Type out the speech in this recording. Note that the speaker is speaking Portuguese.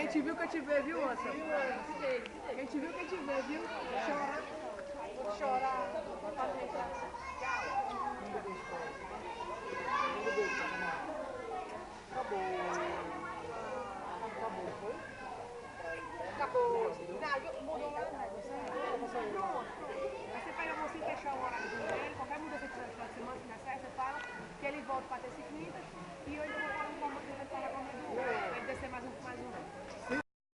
Quem te viu, quem te vê, viu, moça? Quem te viu, quem te vê, viu? Chorar. Vou chorar.